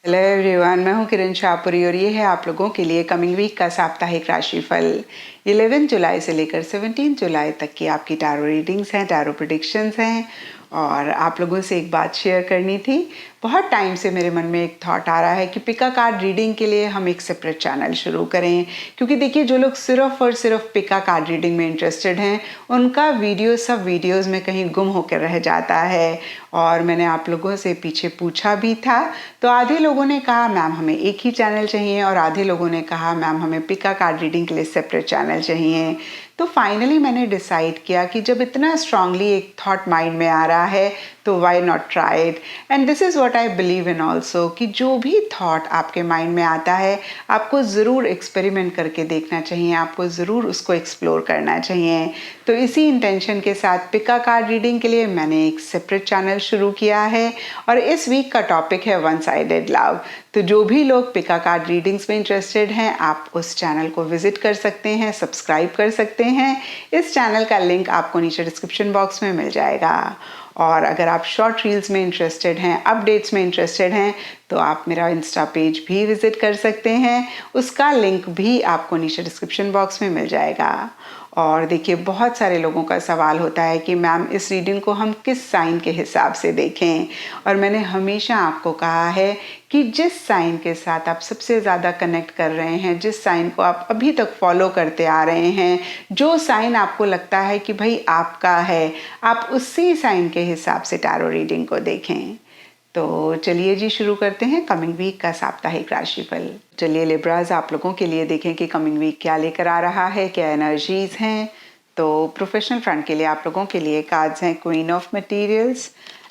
Hello everyone, मैं हूं किरण शाहपुरी और ये है आप लोगों के लिए कमिंग वीक का साप्ताहिक राशिफल 11 जुलाई से लेकर 17 जुलाई तक की आपकी टैरो रीडिंग्स हैं, टैरो प्रेडिक्शंस हैं। और आप लोगों से एक बात शेयर करनी थी। बहुत टाइम से मेरे मन में एक थॉट आ रहा है कि पिका कार्ड रीडिंग के लिए हम एक सेपरेट चैनल शुरू करें, क्योंकि देखिए जो लोग सिर्फ और सिर्फ पिका कार्ड रीडिंग में इंटरेस्टेड हैं उनका वीडियो सब वीडियोस में कहीं गुम होकर रह जाता है। और मैंने आप लोगों से पीछे पूछा भी था, तो आधे लोगों ने कहा मैम हमें एक ही चैनल चाहिए और आधे लोगों ने कहा मैम हमें पिका कार्ड रीडिंग के लिए सेपरेट चैनल चाहिए। तो फाइनली मैंने डिसाइड किया कि जब इतना स्ट्रांगली एक थॉट माइंड में आ रहा है तो why not try it. And this is what I believe in also, कि जो भी थॉट आपके माइंड में आता है आपको ज़रूर एक्सपेरिमेंट करके देखना चाहिए, आपको ज़रूर उसको एक्सप्लोर करना चाहिए। तो इसी इंटेंशन के साथ पिका कार्ड रीडिंग के लिए मैंने एक सेपरेट चैनल शुरू किया है और इस वीक का टॉपिक है वन साइडेड लव। तो जो भी लोग पिका कार्ड रीडिंग्स में इंटरेस्टेड हैं आप उस चैनल को विजिट कर सकते हैं, सब्सक्राइब कर सकते हैं। इस चैनल का लिंक आपको नीचे डिस्क्रिप्शन बॉक्स में मिल जाएगा। और अगर आप शॉर्ट रील्स में इंटरेस्टेड हैं, अपडेट्स में इंटरेस्टेड हैं, तो आप मेरा इंस्टा पेज भी विजिट कर सकते हैं, उसका लिंक भी आपको नीचे डिस्क्रिप्शन बॉक्स में मिल जाएगा। और देखिए बहुत सारे लोगों का सवाल होता है कि मैम इस रीडिंग को हम किस साइन के हिसाब से देखें, और मैंने हमेशा आपको कहा है कि जिस साइन के साथ आप सबसे ज़्यादा कनेक्ट कर रहे हैं, जिस साइन को आप अभी तक फॉलो करते आ रहे हैं, जो साइन आपको लगता है कि भाई आपका है, आप उसी साइन के हिसाब से टैरो रीडिंग को देखें। तो चलिए जी शुरू करते हैं कमिंग वीक का साप्ताहिक राशिफल। चलिए लिब्राज, आप लोगों के लिए देखें कि कमिंग वीक क्या लेकर आ रहा है, क्या एनर्जीज हैं। तो प्रोफेशनल फ्रंट के लिए आप लोगों के लिए कार्ड्स हैं queen of materials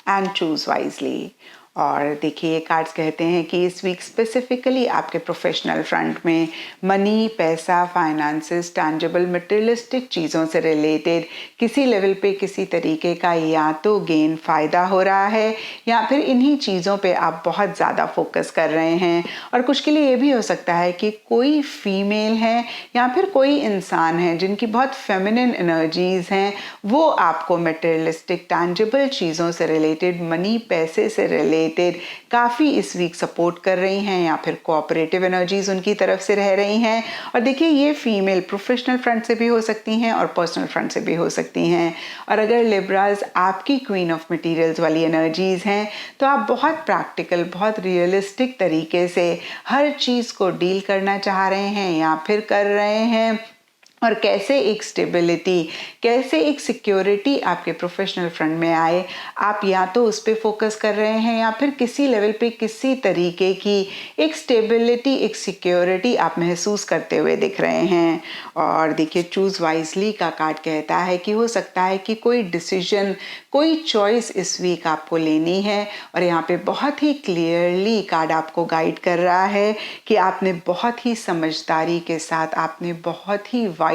and choose wisely. और देखिए कार्ड्स कहते हैं कि इस वीक स्पेसिफिकली आपके प्रोफेशनल फ्रंट में मनी, पैसा, फाइनेंसेस, टैंजिबल मटेरियलिस्टिक चीज़ों से रिलेटेड किसी लेवल पे किसी तरीके का या तो गेन फ़ायदा हो रहा है या फिर इन्हीं चीज़ों पे आप बहुत ज़्यादा फोकस कर रहे हैं। और कुछ के लिए ये भी हो सकता है कि कोई फीमेल है या फिर कोई इंसान है जिनकी बहुत फेमिनिन एनर्जीज़ हैं, वो आपको मटेरियलिस्टिक टैंजिबल चीज़ों से रिलेटेड, मनी, पैसे से रिलेटेड काफ़ी इस वीक सपोर्ट कर रही हैं या फिर कोऑपरेटिव एनर्जीज उनकी तरफ से रह रही हैं। और देखिए ये फीमेल प्रोफेशनल फ्रंट से भी हो सकती हैं और पर्सनल फ्रंट से भी हो सकती हैं। और अगर लिब्राज आपकी क्वीन ऑफ मटेरियल्स वाली एनर्जीज हैं तो आप बहुत प्रैक्टिकल, बहुत रियलिस्टिक तरीके से हर चीज़ को डील करना चाह रहे हैं या फिर कर रहे हैं। और कैसे एक स्टेबिलिटी, कैसे एक सिक्योरिटी आपके प्रोफेशनल फ्रंट में आए, आप या तो उस पर फोकस कर रहे हैं या फिर किसी लेवल पे किसी तरीके की एक स्टेबिलिटी, एक सिक्योरिटी आप महसूस करते हुए दिख रहे हैं। और देखिए चूज़ वाइजली का कार्ड कहता है कि हो सकता है कि कोई डिसीजन, कोई चॉइस इस वीक आपको लेनी है। और यहाँ पे बहुत ही क्लियरली कार्ड आपको गाइड कर रहा है कि आपने बहुत ही समझदारी के साथ, आपने बहुत ही वाइजली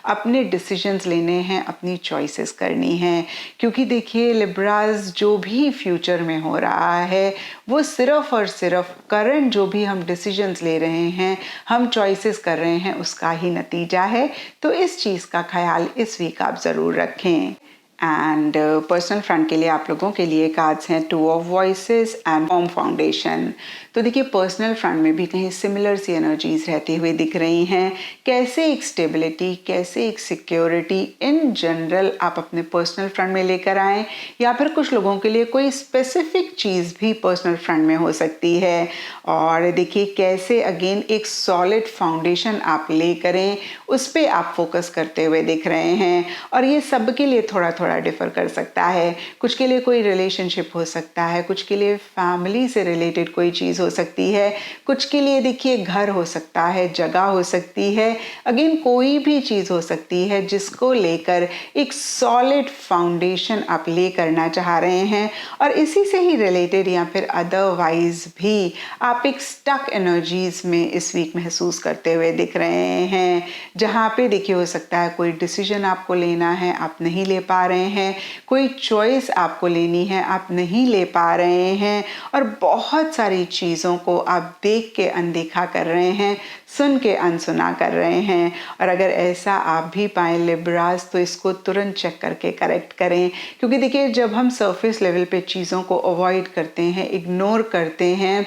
अपने डिसीजंस लेने हैं, अपनी चॉइसेस करनी हैं। क्योंकि देखिए लिब्राज, जो भी फ्यूचर में हो रहा है वो सिर्फ और सिर्फ करंट जो भी हम डिसीजंस ले रहे हैं, हम चॉइसेस कर रहे हैं, उसका ही नतीजा है। तो इस चीज़ का ख्याल इस वीक आप ज़रूर रखें। एंड पर्सनल फ्रंट के लिए आप लोगों के लिए कार्ड्स हैं two of voices and form foundation. तो देखिए पर्सनल फ्रंट में भी कहीं सिमिलर सी एनर्जीज रहती हुई दिख रही हैं। कैसे एक स्टेबिलिटी, कैसे एक सिक्योरिटी इन जनरल आप अपने पर्सनल फ्रंट में लेकर आएँ, या फिर कुछ लोगों के लिए कोई स्पेसिफिक चीज़ भी पर्सनल फ्रंट में हो सकती है। और देखिए कैसे अगेन एक सॉलिड फाउंडेशन आप ले करें, उस पर आप फोकस करते हुए दिख रहे हैं। और ये सब के लिए थोड़ा थोड़ा डिफर कर सकता है। कुछ के लिए कोई रिलेशनशिप हो सकता है, कुछ के लिए फैमिली से रिलेटेड कोई चीज़ हो सकती है, कुछ के लिए देखिए घर हो सकता है, जगह हो सकती है, अगेन कोई भी चीज़ हो सकती है जिसको लेकर एक सॉलिड फाउंडेशन आप ले करना चाह रहे हैं। और इसी से ही रिलेटेड या फिर अदरवाइज भी आप एक स्टक एनर्जीज में इस वीक महसूस करते हुए दिख रहे हैं, जहाँ पे देखिए हो सकता है कोई डिसीजन आपको लेना है, आप नहीं ले पा रहे हैं, कोई चॉइस आपको लेनी है, आप नहीं ले पा रहे हैं, और बहुत सारी चीज़ों को आप देख के अनदेखा कर रहे हैं, सुन के अनसुना कर रहे हैं। और अगर ऐसा आप भी पाएं लिब्रास, तो इसको तुरंत चेक करके करेक्ट करें। क्योंकि देखिए जब हम सरफेस लेवल पे चीज़ों को अवॉइड करते हैं, इग्नोर करते हैं,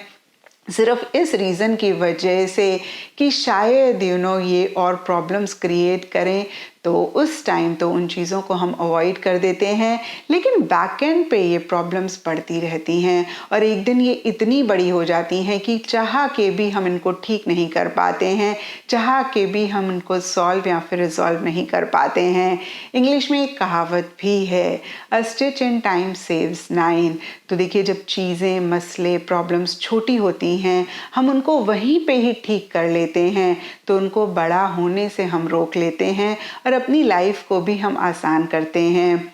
सिर्फ इस रीज़न की वजह से कि शायद ये और प्रॉब्लम्स क्रिएट करें, तो उस टाइम तो उन चीज़ों को हम अवॉइड कर देते हैं, लेकिन बैक एंड पे ये प्रॉब्लम्स बढ़ती रहती हैं और एक दिन ये इतनी बड़ी हो जाती हैं कि चाह के भी हम इनको ठीक नहीं कर पाते हैं, चाह के भी हम इनको सॉल्व या फिर रिजॉल्व नहीं कर पाते हैं। इंग्लिश में एक कहावत भी है, अ stitch in time saves nine. तो देखिए, जब चीज़ें, मसले, प्रॉब्लम्स छोटी होती हैं, हम उनको वहीं पे ही ठीक कर लेते हैं, तो उनको बड़ा होने से हम रोक लेते हैं और अपनी लाइफ को भी हम आसान करते हैं।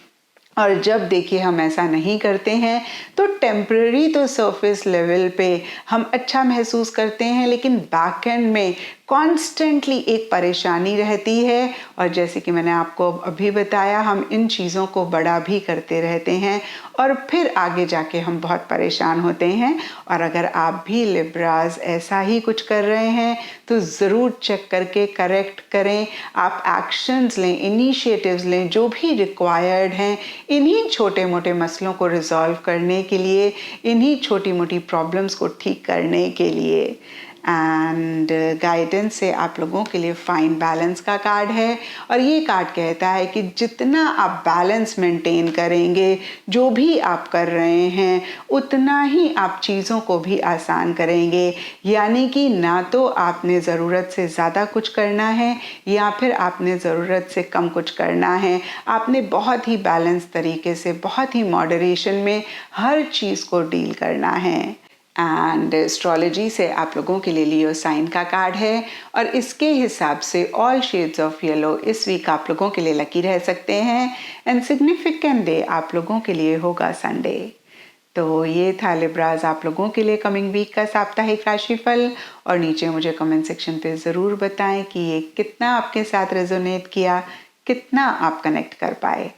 और जब देखिए हम ऐसा नहीं करते हैं तो टेम्पररी तो सरफेस लेवल पे हम अच्छा महसूस करते हैं, लेकिन बैक एंड में कॉन्स्टेंटली एक परेशानी रहती है और जैसे कि मैंने आपको अभी बताया, हम इन चीज़ों को बड़ा भी करते रहते हैं और फिर आगे जाके हम बहुत परेशान होते हैं। और अगर आप भी लिब्राज ऐसा ही कुछ कर रहे हैं तो ज़रूर चेक करके करेक्ट करें, आप एक्शंस लें, इनिशिएटिव्स लें जो भी रिक्वायर्ड हैं इन्हीं छोटे मोटे मसलों को रिजॉल्व करने के लिए, इन्हीं छोटी मोटी प्रॉब्लम्स को ठीक करने के लिए। एंड गाइडेंस से आप लोगों के लिए फाइन बैलेंस का कार्ड है और ये कार्ड कहता है कि जितना आप बैलेंस मेंटेन करेंगे, जो भी आप कर रहे हैं, उतना ही आप चीज़ों को भी आसान करेंगे। यानी कि ना तो आपने ज़रूरत से ज़्यादा कुछ करना है या फिर आपने ज़रूरत से कम कुछ करना है। आपने बहुत ही बैलेंस तरीके से, बहुत ही मॉडरेशन में हर चीज़ को डील करना है। एंड एस्ट्रोलॉजी से आप लोगों के लिए लियो साइन का कार्ड है और इसके हिसाब से ऑल शेड्स ऑफ येलो इस वीक आप लोगों के लिए लकी रह सकते हैं एंड सिग्निफिकेंट डे आप लोगों के लिए होगा संडे। तो ये था लिब्राज आप लोगों के लिए कमिंग वीक का साप्ताहिक राशिफल और नीचे मुझे कमेंट सेक्शन पे ज़रूर बताएं कि ये कितना आपके साथ रेजोनेट किया, कितना आप कनेक्ट कर पाए।